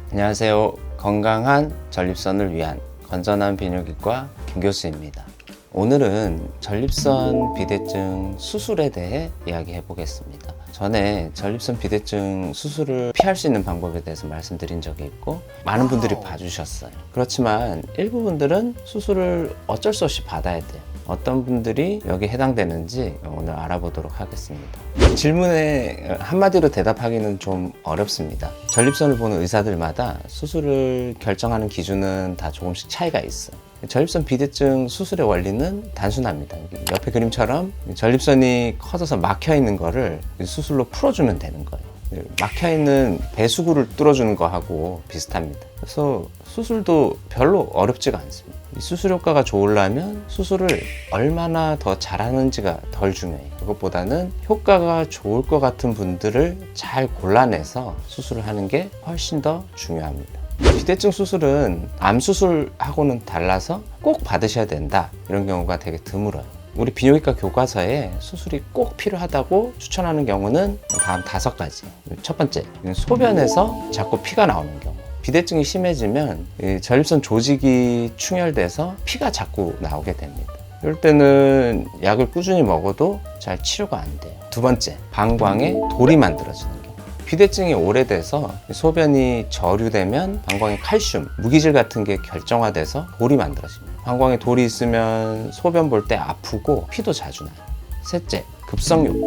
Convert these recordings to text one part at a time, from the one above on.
안녕하세요. 건강한 전립선을 위한 건전한 비뇨기과 김교수입니다. 오늘은 전립선 비대증 수술에 대해 이야기해 보겠습니다. 전에 전립선 비대증 수술을 피할 수 있는 방법에 대해서 말씀드린 적이 있고 많은 분들이 봐주셨어요. 그렇지만 일부 분들은 수술을 어쩔 수 없이 받아야 돼요. 어떤 분들이 여기에 해당되는지 오늘 알아보도록 하겠습니다. 질문에 한마디로 대답하기는 좀 어렵습니다. 전립선을 보는 의사들마다 수술을 결정하는 기준은 다 조금씩 차이가 있어요. 전립선 비대증 수술의 원리는 단순합니다. 옆에 그림처럼 전립선이 커져서 막혀 있는 거를 수술로 풀어주면 되는 거예요. 막혀있는 배수구를 뚫어주는 거하고 비슷합니다. 그래서 수술도 별로 어렵지가 않습니다. 이 수술 효과가 좋으려면 수술을 얼마나 더 잘하는지가 덜 중요해요. 그것보다는 효과가 좋을 것 같은 분들을 잘 골라내서 수술을 하는 게 훨씬 더 중요합니다. 비대증 수술은 암 수술하고는 달라서 꼭 받으셔야 된다, 이런 경우가 되게 드물어요. 우리 비뇨기과 교과서에 수술이 꼭 필요하다고 추천하는 경우는 다음 5가지. 첫 번째, 소변에서 자꾸 피가 나오는 경우. 비대증이 심해지면 전립선 조직이 충혈돼서 피가 자꾸 나오게 됩니다. 이럴 때는 약을 꾸준히 먹어도 잘 치료가 안 돼요. 두 번째, 방광에 돌이 만들어지는 경우. 비대증이 오래돼서 소변이 저류되면 방광에 칼슘, 무기질 같은 게 결정화돼서 돌이 만들어집니다. 방광에 돌이 있으면 소변 볼 때 아프고 피도 자주 나요. 셋째, 급성요폐.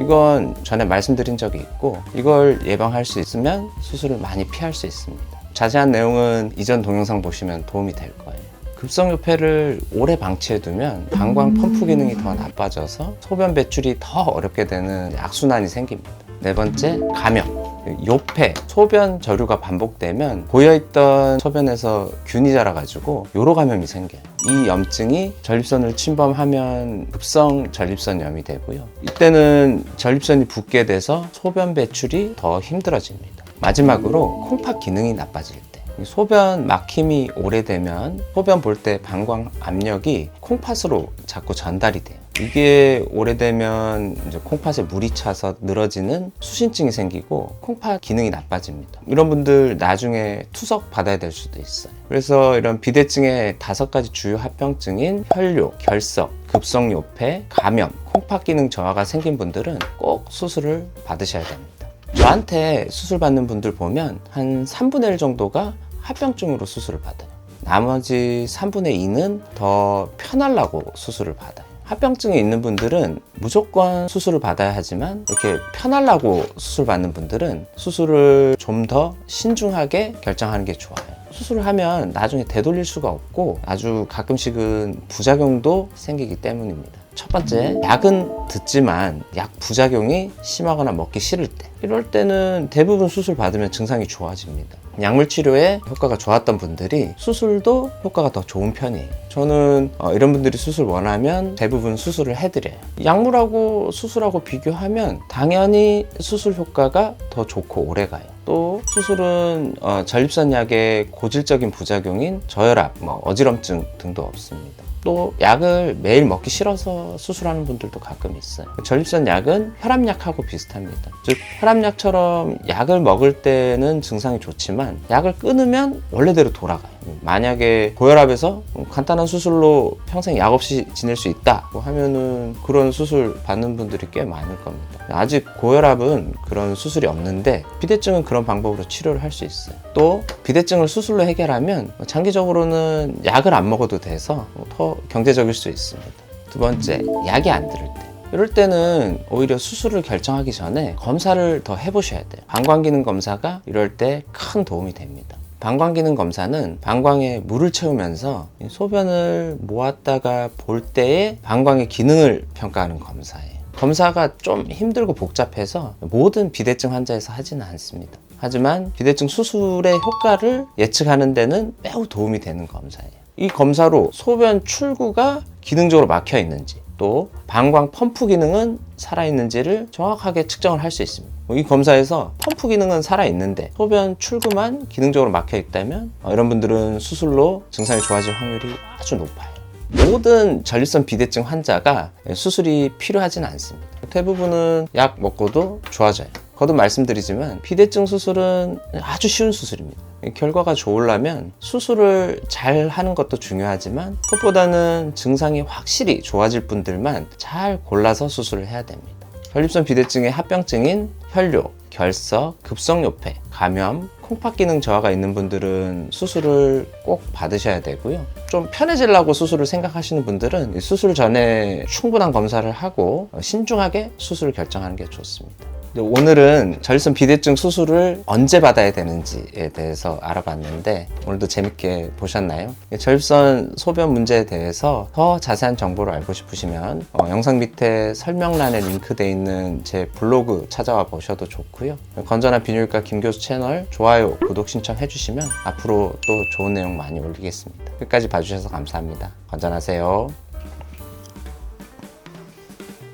이건 전에 말씀드린 적이 있고 이걸 예방할 수 있으면 수술을 많이 피할 수 있습니다. 자세한 내용은 이전 동영상 보시면 도움이 될 거예요. 급성요폐를 오래 방치해두면 방광 펌프 기능이 더 나빠져서 소변 배출이 더 어렵게 되는 악순환이 생깁니다. 네 번째, 감염. 요폐, 소변 저류가 반복되면 고여있던 소변에서 균이 자라가지고 요로 감염이 생겨요. 이 염증이 전립선을 침범하면 급성 전립선염이 되고요. 이때는 전립선이 붓게 돼서 소변 배출이 더 힘들어집니다. 마지막으로 콩팥 기능이 나빠질 때, 소변 막힘이 오래되면 소변 볼 때 방광 압력이 콩팥으로 자꾸 전달이 돼요. 이게 오래되면 이제 콩팥에 물이 차서 늘어지는 수신증이 생기고 콩팥 기능이 나빠집니다. 이런 분들 나중에 투석 받아야 될 수도 있어요. 그래서 이런 비대증의 5가지 주요 합병증인 혈뇨, 결석, 급성요폐, 감염, 콩팥 기능 저하가 생긴 분들은 꼭 수술을 받으셔야 됩니다. 저한테 수술 받는 분들 보면 한 3분의 1 정도가 합병증으로 수술을 받아요. 나머지 3분의 2는 더 편하려고 수술을 받아요. 합병증이 있는 분들은 무조건 수술을 받아야 하지만 이렇게 편하려고 수술 받는 분들은 수술을 좀 더 신중하게 결정하는 게 좋아요. 수술을 하면 나중에 되돌릴 수가 없고 아주 가끔씩은 부작용도 생기기 때문입니다. 첫 번째, 약은 듣지만 약 부작용이 심하거나 먹기 싫을 때, 이럴 때는 대부분 수술 받으면 증상이 좋아집니다. 약물 치료에 효과가 좋았던 분들이 수술도 효과가 더 좋은 편이에요. 저는 이런 분들이 수술 원하면 대부분 수술을 해드려요. 약물하고 수술하고 비교하면 당연히 수술 효과가 더 좋고 오래가요. 또 수술은 전립선 약의 고질적인 부작용인 저혈압, 어지럼증 등도 없습니다. 또 약을 매일 먹기 싫어서 수술하는 분들도 가끔 있어요. 전립선 약은 혈압약하고 비슷합니다. 즉 혈압약처럼 약을 먹을 때는 증상이 좋지만 약을 끊으면 원래대로 돌아가요. 만약에 고혈압에서 간단한 수술로 평생 약 없이 지낼 수 있다 하면은 그런 수술 받는 분들이 꽤 많을 겁니다. 아직 고혈압은 그런 수술이 없는데 비대증은 그런 방법으로 치료를 할 수 있어요. 또 비대증을 수술로 해결하면 장기적으로는 약을 안 먹어도 돼서 더 경제적일 수 있습니다. 두 번째, 약이 안 들을 때. 이럴 때는 오히려 수술을 결정하기 전에 검사를 더 해보셔야 돼요. 방광기능 검사가 이럴 때 큰 도움이 됩니다. 방광기능 검사는 방광에 물을 채우면서 소변을 모았다가 볼 때의 방광의 기능을 평가하는 검사예요. 검사가 좀 힘들고 복잡해서 모든 비대증 환자에서 하지는 않습니다. 하지만 비대증 수술의 효과를 예측하는 데는 매우 도움이 되는 검사예요. 이 검사로 소변 출구가 기능적으로 막혀 있는지, 또 방광 펌프 기능은 살아있는지를 정확하게 측정을 할 수 있습니다. 이 검사에서 펌프 기능은 살아있는데 소변 출구만 기능적으로 막혀 있다면 이런 분들은 수술로 증상이 좋아질 확률이 아주 높아요. 모든 전립선 비대증 환자가 수술이 필요하지는 않습니다. 대부분은 약 먹고도 좋아져요. 거듭 말씀드리지만 비대증 수술은 아주 쉬운 수술입니다. 결과가 좋으려면 수술을 잘 하는 것도 중요하지만 그것보다는 증상이 확실히 좋아질 분들만 잘 골라서 수술을 해야 됩니다. 전립선 비대증의 합병증인 혈뇨, 결석, 급성요폐, 감염, 콩팥 기능 저하가 있는 분들은 수술을 꼭 받으셔야 되고요. 좀 편해지려고 수술을 생각하시는 분들은 수술 전에 충분한 검사를 하고 신중하게 수술을 결정하는 게 좋습니다. 오늘은 전립선 비대증 수술을 언제 받아야 되는지에 대해서 알아봤는데 오늘도 재밌게 보셨나요? 전립선 소변 문제에 대해서 더 자세한 정보를 알고 싶으시면 영상 밑에 설명란에 링크되어 있는 제 블로그 찾아와 보셔도 좋고요. 건전한 비뇨기과 김교수 채널 좋아요, 구독 신청해 주시면 앞으로 또 좋은 내용 많이 올리겠습니다. 끝까지 봐주셔서 감사합니다. 건전하세요.